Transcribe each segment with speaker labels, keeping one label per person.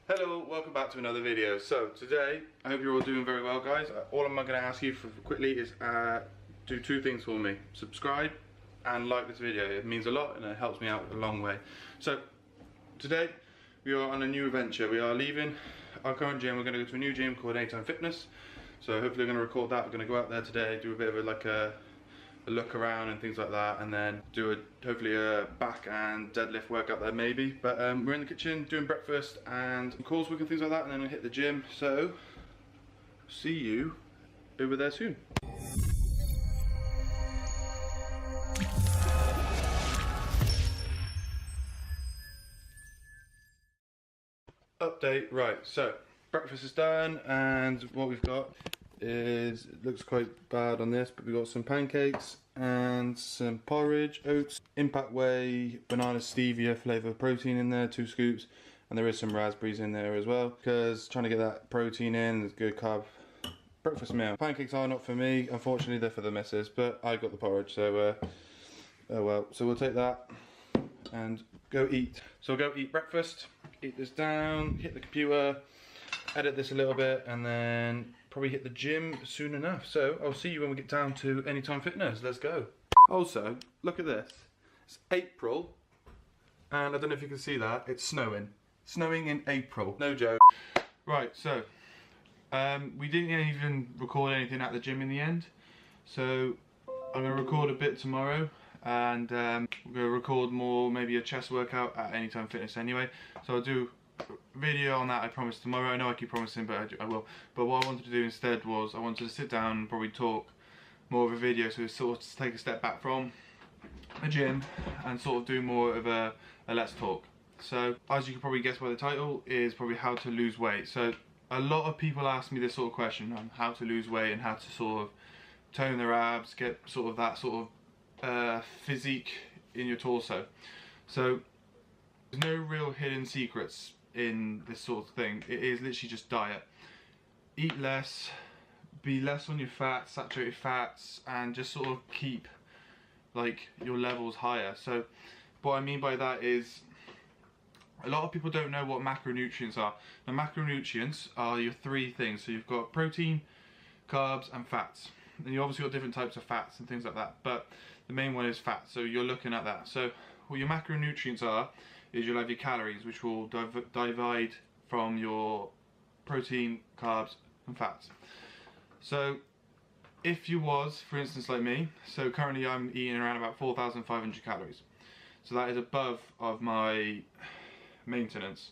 Speaker 1: Hello, welcome back to another video. So today, I hope you're all doing very well, guys. All I'm going to ask you for quickly is do two things for me. Subscribe and like this video. It means a lot and it helps me out a long way. So today we are on a new adventure. We are leaving our current gym. We're going to go to a new gym called Anytime Fitness. So hopefully I'm going to record that. We're going to go out there today, do a bit of a look around and things like that, and then do hopefully a back and deadlift workout there maybe. But we're in the kitchen doing breakfast and some coursework and things like that, and then we'll hit the gym. So see you over there soon. Update, right, so breakfast is done, and what we've got is, it looks quite bad on this, but we've got some pancakes and some porridge, oats, impact whey, banana stevia flavour protein in there, 2 scoops, and there is some raspberries in there as well, because trying to get that protein in is good carb breakfast meal. Pancakes are not for me, unfortunately they're for the missus, but I got the porridge, so oh well. So we'll take that and go eat. So we'll go eat breakfast, eat this down, hit the computer, edit this a little bit, and then probably hit the gym soon enough. So I'll see you when we get down to Anytime Fitness. Let's go. Also, look at this. It's April, and I don't know if you can see that, it's snowing. Snowing in April, no joke. Right, so we didn't even record anything at the gym in the end, so I'm going to record a bit tomorrow, and we're going to record more, maybe a chest workout at Anytime Fitness anyway. So I'll do video on that, I promise, tomorrow. I know I keep promising, but I will. But what I wanted to do instead was I wanted to sit down and probably talk more of a video, so sort of take a step back from a gym and sort of do more of a let's talk. So as you can probably guess by the title, is probably how to lose weight. So a lot of people ask me this sort of question on how to lose weight and how to sort of tone their abs, get sort of that sort of physique in your torso. So there's no real hidden secrets in this sort of thing. It is literally just diet. Eat less, be less on your fats, saturated fats, and just sort of keep like your levels higher. So what I mean by that is, a lot of people don't know what macronutrients are. The macronutrients are your 3 things. So you've got protein, carbs, and fats. And you obviously got different types of fats and things like that, but the main one is fat, so you're looking at that. So what your macronutrients are is you'll have your calories, which will divide from your protein, carbs, and fats. So if you was, for instance, like me, so currently I'm eating around about 4,500 calories. So that is above of my maintenance.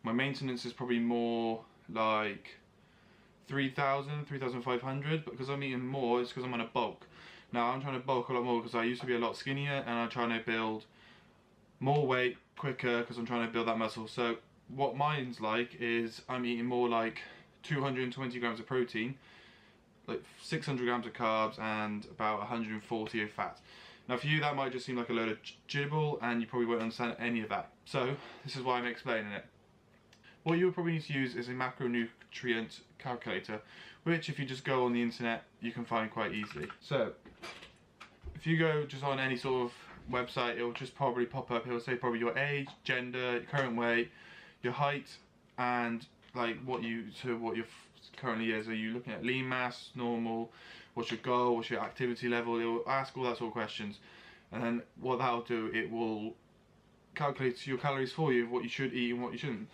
Speaker 1: My maintenance is probably more like 3,000, 3,500, but because I'm eating more, it's because I'm on a bulk. Now I'm trying to bulk a lot more because I used to be a lot skinnier, and I'm trying to build more weight quicker because I'm trying to build that muscle. So what mine's like is I'm eating more like 220 grams of protein, like 600 grams of carbs, and about 140 of fat. Now for you that might just seem like a load of gibble, and you probably won't understand any of that. So this is why I'm explaining it. What you'll probably need to use is a macronutrient calculator, which if you just go on the internet you can find quite easily. So if you go just on any sort of website, it will just probably pop up, it will say probably your age, gender, your current weight, your height, and like what your currently is. Are you looking at lean mass, normal, what's your goal, what's your activity level? It will ask all that sort of questions, and then what that'll do, it will calculate your calories for you, what you should eat and what you shouldn't.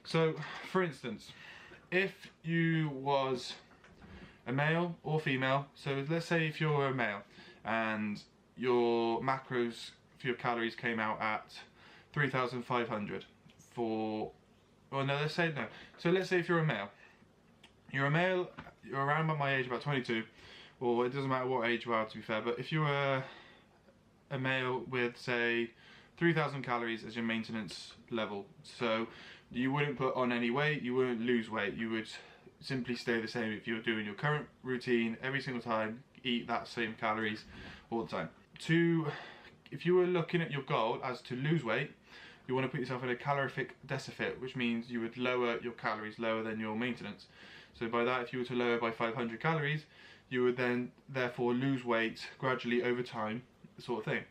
Speaker 1: So for instance, if you was a male or female, so let's say if you're a male and your macros for your calories came out at 3,500 for, well no, let's say no. So let's say if you're a male, you're around about my age, about 22, or it doesn't matter what age you are to be fair, but if you were a male with say 3,000 calories as your maintenance level, so you wouldn't put on any weight, you wouldn't lose weight, you would simply stay the same if you were doing your current routine every single time, eat that same calories all the time. If you were looking at your goal as to lose weight, you want to put yourself in a calorific deficit, which means you would lower your calories lower than your maintenance. So by that, if you were to lower by 500 calories, you would then therefore lose weight gradually over time, sort of thing.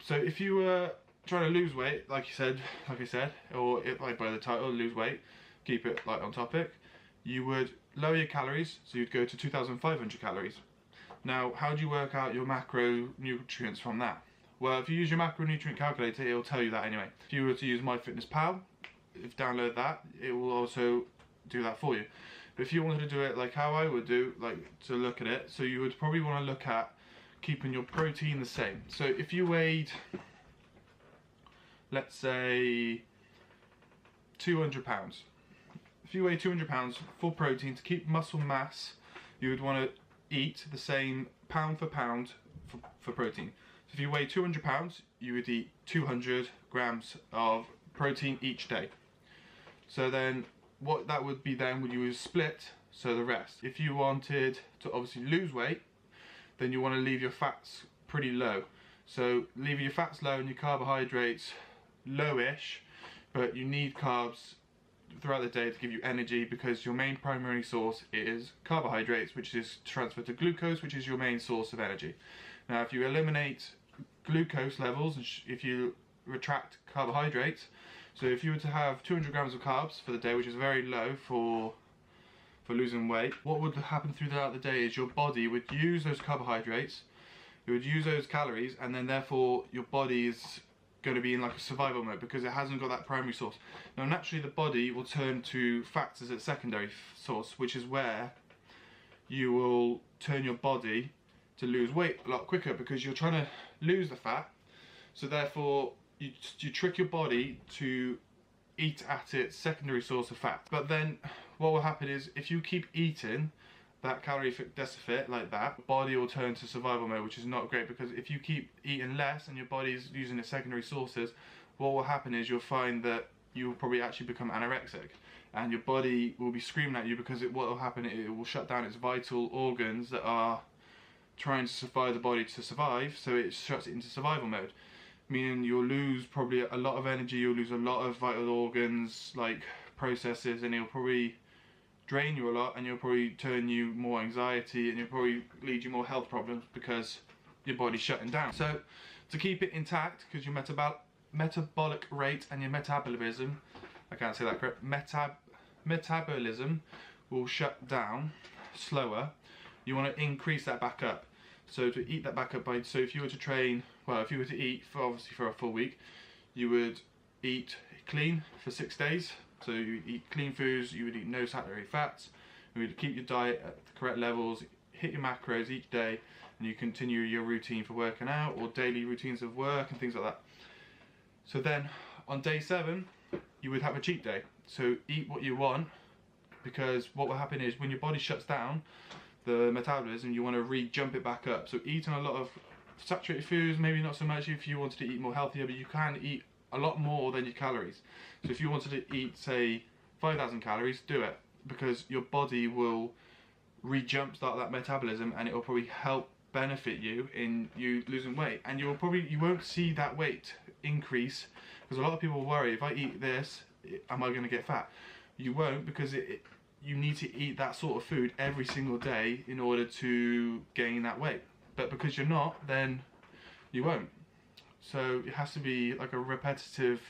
Speaker 1: So if you were trying to lose weight, like I said, or if like by the title, lose weight, keep it like on topic, you would lower your calories, so you'd go to 2,500 calories. Now, how do you work out your macronutrients from that? Well, if you use your macronutrient calculator, it will tell you that anyway. If you were to use MyFitnessPal, if you download that, it will also do that for you. But if you wanted to do it like how I would do, like to look at it, so you would probably want to look at keeping your protein the same. So if you weighed, let's say, 200 pounds. If you weigh 200 pounds for protein, to keep muscle mass, you would want to eat the same pound for pound for protein. So if you weigh 200 pounds, you would eat 200 grams of protein each day. So then what that would be then, would you would split, so the rest. If you wanted to obviously lose weight, then you want to leave your fats pretty low. So leave your fats low and your carbohydrates lowish, but you need carbs throughout the day to give you energy, because your main primary source is carbohydrates, which is transferred to glucose, which is your main source of energy. Now if you eliminate glucose levels, if you retract carbohydrates, so if you were to have 200 grams of carbs for the day, which is very low for losing weight, what would happen throughout the day is your body would use those carbohydrates, it would use those calories, and then therefore your body is going to be in like a survival mode because it hasn't got that primary source. Now naturally the body will turn to fats as its secondary source, which is where you will turn your body to lose weight a lot quicker, because you're trying to lose the fat, so therefore you trick your body to eat at its secondary source of fat. But then what will happen is, if you keep eating that calorie deficit like that, the body will turn to survival mode, which is not great, because if you keep eating less and your body's using its secondary sources, what will happen is you'll find that you will probably actually become anorexic, and your body will be screaming at you, because what will happen, it will shut down its vital organs that are trying to survive the body to survive, so it shuts it into survival mode, meaning you'll lose probably a lot of energy, you'll lose a lot of vital organs like processes, and it'll probably drain you a lot, and you'll probably turn you more anxiety, and you'll probably lead you more health problems because your body's shutting down. So to keep it intact, because your metabolic rate and your metabolism, I can't say that correct, metabolism will shut down slower, you want to increase that back up. So to eat that back up by, so if you were to train, well, if you were to eat for obviously for a full week, you would eat clean for 6 days. So you would eat clean foods, you would eat no saturated fats, you would keep your diet at the correct levels, hit your macros each day, and you continue your routine for working out, or daily routines of work and things like that. So then on day 7, you would have a cheat day. So eat what you want, because what will happen is when your body shuts down the metabolism, you want to re-jump it back up. So eating a lot of saturated foods, maybe not so much if you wanted to eat more healthier, but you can eat a lot more than your calories. So if you wanted to eat, say, 5,000 calories, do it, because your body will re-jump start that metabolism, and it will probably help benefit you in you losing weight. And you won't see that weight increase, because a lot of people worry, if I eat this, am I going to get fat? You won't, because you need to eat that sort of food every single day in order to gain that weight. But because you're not, then you won't. So it has to be like a repetitive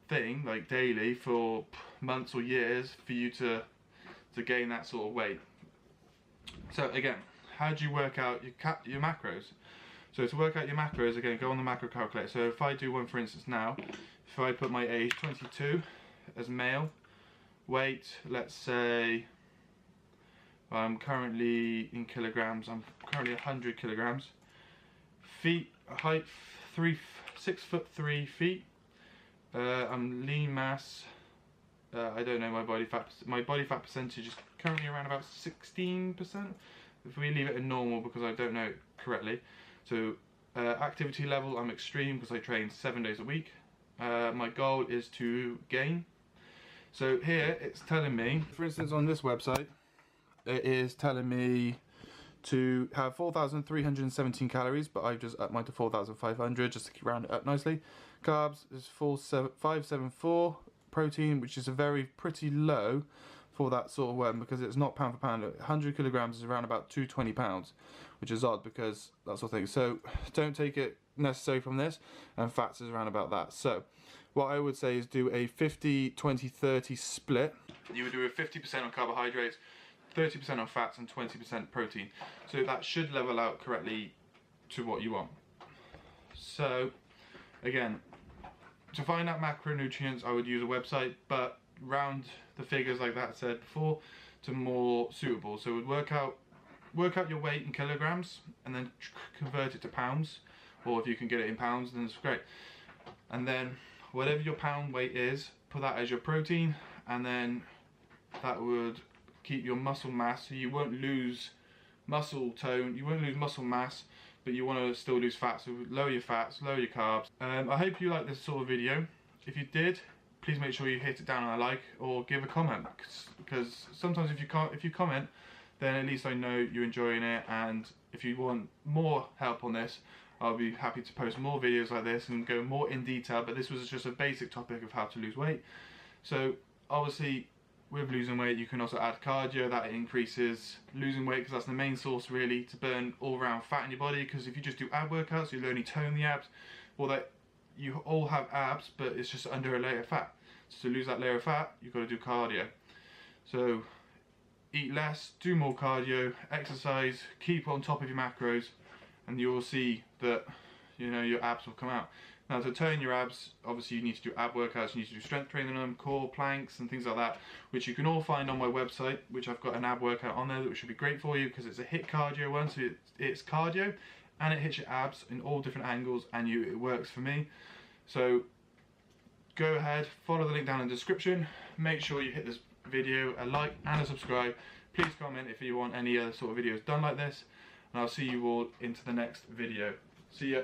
Speaker 1: thing, like daily, for months or years for you to gain that sort of weight. So again, how do you work out your macros? So to work out your macros, again, go on the macro calculator. So if I do one, for instance, now, if I put my age 22 as male, weight, let's say I'm currently in kilograms, I'm currently 100 kilograms, feet, height 6'3" feet, I'm lean mass, I don't know my body fat percentage is currently around about 16%, if we leave it at normal, because I don't know it correctly. So activity level, I'm extreme, because I train 7 days a week. My goal is to gain. So here it's telling me, for instance on this website, it is telling me to have 4,317 calories, but I've just upped mine to 4,500 just to keep round it up nicely. Carbs is 574. Protein, which is pretty low for that sort of one, because it's not pound for pound. 100 kilograms is around about 220 pounds, which is odd, because that sort of thing. So don't take it necessary from this, and fats is around about that. So what I would say is do a 50, 20, 30 split. You would do a 50% on carbohydrates, 30% on fats, and 20% protein. So that should level out correctly to what you want. So again, to find out macronutrients, I would use a website, but round the figures like that I said before to more suitable. So it would work out your weight in kilograms and then convert it to pounds, or if you can get it in pounds, then it's great. And then whatever your pound weight is, put that as your protein, and then that would keep your muscle mass, so you won't lose muscle tone, you won't lose muscle mass, but you want to still lose fat. So lower your fats, lower your carbs. I hope you like this sort of video. If you did, please make sure you hit it down on a like or give a comment, because sometimes if you comment, then at least I know you're enjoying it. And if you want more help on this, I'll be happy to post more videos like this and go more in detail, but this was just a basic topic of how to lose weight. So obviously with losing weight you can also add cardio. That increases losing weight because that's the main source really to burn all around fat in your body, because if you just do ab workouts you'll only tone the abs. Well, that you all have abs, but it's just under a layer of fat. So to lose that layer of fat you've got to do cardio. So eat less, do more cardio, exercise, keep on top of your macros, and you will see that, you know, your abs will come out. Now to tone your abs, obviously you need to do ab workouts, you need to do strength training on them, core, planks and things like that, which you can all find on my website, which I've got an ab workout on there that should be great for you, because it's a hit cardio one, so it's cardio and it hits your abs in all different angles, and it works for me. So go ahead, follow the link down in the description, make sure you hit this video a like and a subscribe. Please comment if you want any other sort of videos done like this, and I'll see you all into the next video. See ya.